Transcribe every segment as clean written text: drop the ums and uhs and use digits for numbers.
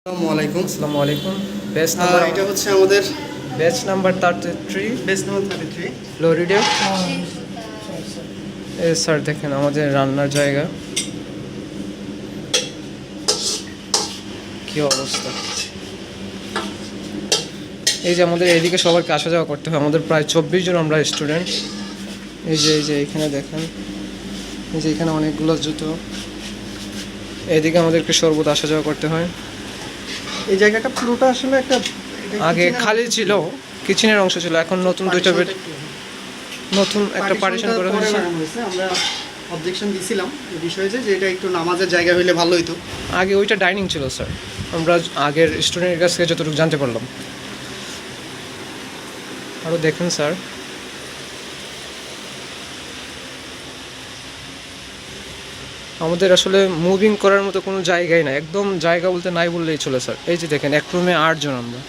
আসসালামু আলাইকুম। Best number এটা হচ্ছে আমাদের best number 33 best number 33 Florida. Sir দেখেন আমাদের রান্নার জায়গা কি অবস্থা। এই যে আমাদের এইদিকে সবাইকে আসা যাওয়া করতে হয়, আমাদের প্রায় 24 জন আমরা স্টুডেন্ট। এই যে এখানে দেখেন, এই যে এখানে অনেকগুলো জুতো। এইদিকে আমাদেরকে সর্বত আসা যাওয়া করতে হয়। এই জায়গাটা পুরোটা আসলে একটা আগে খালি ছিল, কিচেনের অংশ ছিল, এখন নতুন দুইটা বেড, নতুন একটা পার্টিশন করা হয়েছে। আমরা অবজেকশন দিছিলাম এই বিষয়ে যে এটা একটু নামাজের জায়গা হইলে ভালো হতো। আগে ওইটা ডাইনিং ছিল স্যার, আমরা আগের স্টুডেন্টের কাছ থেকে যতটুকু জানতে পারলাম। আরও দেখেন স্যার, আমাদের আসলে মুভিং করার মতো কোনো জায়গাই নাই, একদম জায়গা বলতে নাই বললেই চলে স্যার। এই যে দেখেন এক রুমে 8 জন আমরা।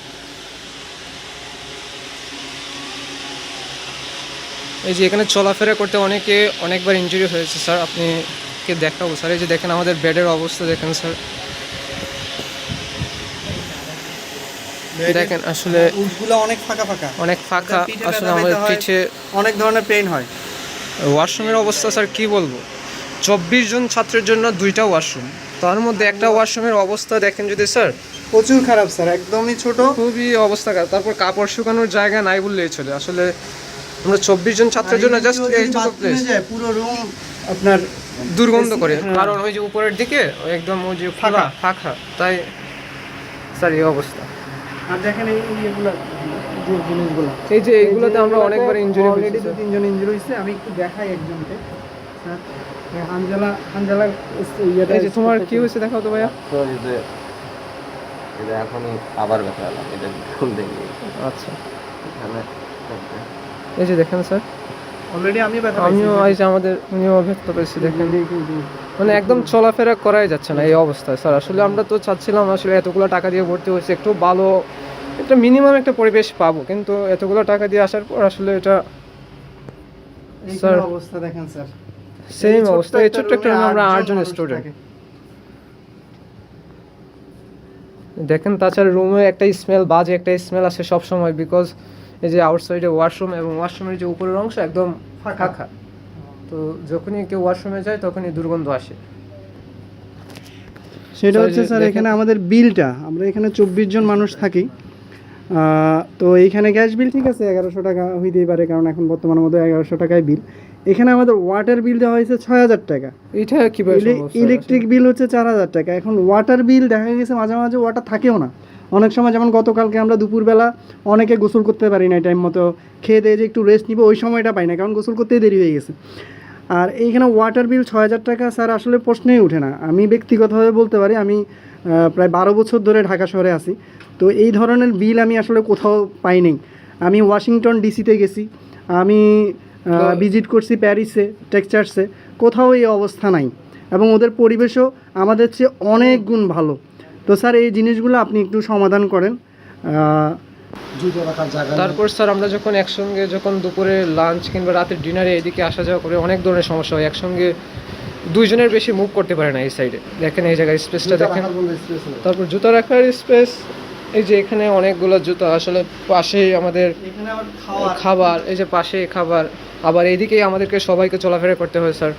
এই যে এখানে চলাফেরা করতে অনেকবার ইনজুরি হয়েছে স্যার, আপনি কে দেখাবো স্যার। এই যে দেখেন আমাদের বেডের অবস্থা দেখেন স্যার, দেখেন আসলে উঠগুলো অনেক ফাঁকা আসলে আমাদের পিঠে অনেক ধরনের পেইন হয়। ওয়াশরুমের অবস্থা স্যার কি বলবো, 24 জন ছাত্রের জন্য 2টা ওয়াশরুম, তার মধ্যে একটা ওয়াশরুমের অবস্থা দেখেন যদি স্যার, প্রচুর খারাপ স্যার, একদমই ছোট, খুবই অবস্থা খারাপ। তারপর কাপড় শুকানোর জায়গা নাই বললেই চলে। আসলে আমরা 24 জন ছাত্রের জন্য জাস্ট এইটুকু প্লেস, পুরো রুম আপনার দুর্গন্ধ করে, কারণ ওই যে উপরের দিকে একদম ওই যে ফাঁকা, তাই স্যার এই অবস্থা। আর দেখেন এই জিনিসগুলো, এই যে এইগুলোতে আমরা অনেকবার ইনজুরি অলরেডি 2-3 জন ইনজুরি হয়েছে। আমি একটু দেখাই একজনকে স্যার, হানজালা এই যে তোমার কি হয়েছে দেখাও তো ভাইয়া। এটা এখনই আবার ব্যথা হলাম, এটা খুল দেখি। আচ্ছা, এই যে দেখেন স্যার, অলরেডি আমিও এই যে আমাদের উনিও ব্যথা পেয়েছি দেখেন, মানে একদম চলাফেরা করাই যাচ্ছে না এই অবস্থায় স্যার। আসলে আমরা তো চাচ্ছিলাম আসলে এতগুলো টাকা দিয়ে ভর্তি হয়েছে, একটু ভালো একটা মিনিমাম একটা পরিবেশ পাবো, কিন্তু এতগুলো টাকা দিয়ে আসার পর আসলে এটা স্যার অবস্থা দেখেন স্যার, সেম অবস্থা। এই ছোট্ট একটা রুমে আমরা 8 জন স্টুডেন্ট দেখেন। তাছাড়া রুমে একটা স্মেল, বাজে একটা স্মেল আসে সব সময়, বিকজ এই যে আউটসাইডে ওয়াশরুম এবং ওয়াশরুমের যে উপরের অংশ একদম ফাঁকা, তো যখনই কেউ ওয়াশরুমে যায় তখনই দুর্গন্ধ আসে। সেটা হচ্ছে স্যার এখানে আমাদের বিলটা, আমরা এখানে 24 জন মানুষ থাকি, তো এইখানে গ্যাস বিল ঠিক আছে 1100 টাকা হইতেই পারে, কারণ এখন বর্তমানের মধ্যে 1100 টাকায় বিল। এখানে আমাদের ওয়াটার বিল দেওয়া হয়েছে 6000 টাকা, এটা কিভাবে সম্ভব? ইলেকট্রিক বিল হচ্ছে 4000 টাকা। এখন ওয়াটার বিল দেখা গেছে মাঝে মাঝে ওয়াটার থাকেও না অনেক সময়, যেমন গতকালকে আমরা দুপুরবেলা অনেকে গোসল করতে পারি না টাইম মতো, খেয়ে দিয়ে যে একটু রেস্ট নিব ওই সময়টা পাই না, কারণ গোসল করতেই দেরি হয়ে গেছে। আর এইখানে ওয়াটার বিল 6000 টাকা স্যার, আসলে প্রশ্নই ওঠে না। আমি ব্যক্তিগতভাবে বলতে পারি, আমি প্রায় 12 বছর ধরে ঢাকা শহরে আছি, তো এই ধরনের বিল আমি আসলে কোথাও পাইনি। আমি ওয়াশিংটন ডিসিতে গেছি, আমি ভিজিট করছি প্যারিসে, টেক্সাসে, কোথাও এই অবস্থা নাই, এবং ওদের পরিবেশও আমাদের চেয়ে অনেক গুণ ভালো। তো স্যার এই জিনিসগুলো আপনি একটু সমাধান করেন। তারপর স্যার আমরা যখন একসঙ্গে দুপুরে লাঞ্চ কিংবা রাতের ডিনারে এদিকে আসা যাওয়া করে অনেক ধরনের সমস্যা হয়, একসঙ্গে 2 জনের বেশি মুভ করতে পারে না এই সাইডে। দেখেন এই জায়গায় স্পেসটা দেখেন, তারপর জুতা রাখার স্পেস, এই যে এখানে অনেকগুলো জুতা, আসলে পাশেই আমাদের খাবার, এই যে পাশে খাবার, আবার এইদিকেই আমাদেরকে সবাইকে চলাফেরা করতে হয় স্যার।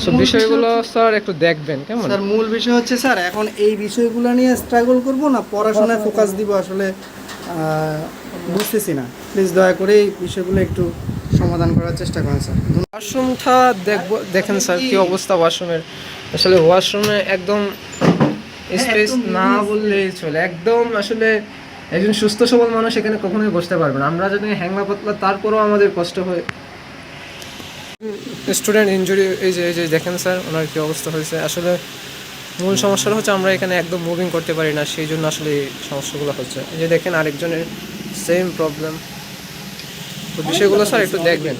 তো বিষয়গুলো স্যার একটু দেখবেন কেমন। স্যার মূল বিষয় হচ্ছে স্যার, এখন এই বিষয়গুলো নিয়ে স্ট্রাগল করব না পড়াশোনায় ফোকাস দিব, আসলে বুঝতেছি না। প্লিজ দয়া করে এই বিষয়গুলো একটু সমাধান করার চেষ্টা করেন স্যার। ওয়াশরুমটা দেখেন স্যার কি অবস্থা ওয়াশরুমের। আসলে ওয়াশরুমে একদম স্পেস না বললেই চলে, একদম আসলে একজন সুস্থ সবল মানুষ এখানে কখনোই বসতে পারবে না। আমরা যদি হ্যাংলা পাতলা, তারপরেও আমাদের কষ্ট হয়। স্টুডেন্ট ইনজুরি, এই যে দেখেন স্যার ওনার কি অবস্থা হয়েছে। আসলে মূল সমস্যাটা হচ্ছে আমরা এখানে একদম মুভিং করতে পারি না, সেই জন্য আসলে এই সমস্যাগুলো হচ্ছে। এই যে দেখেন আরেকজনের সেম প্রবলেম। তো বিষয়গুলো স্যার একটু দেখবেন।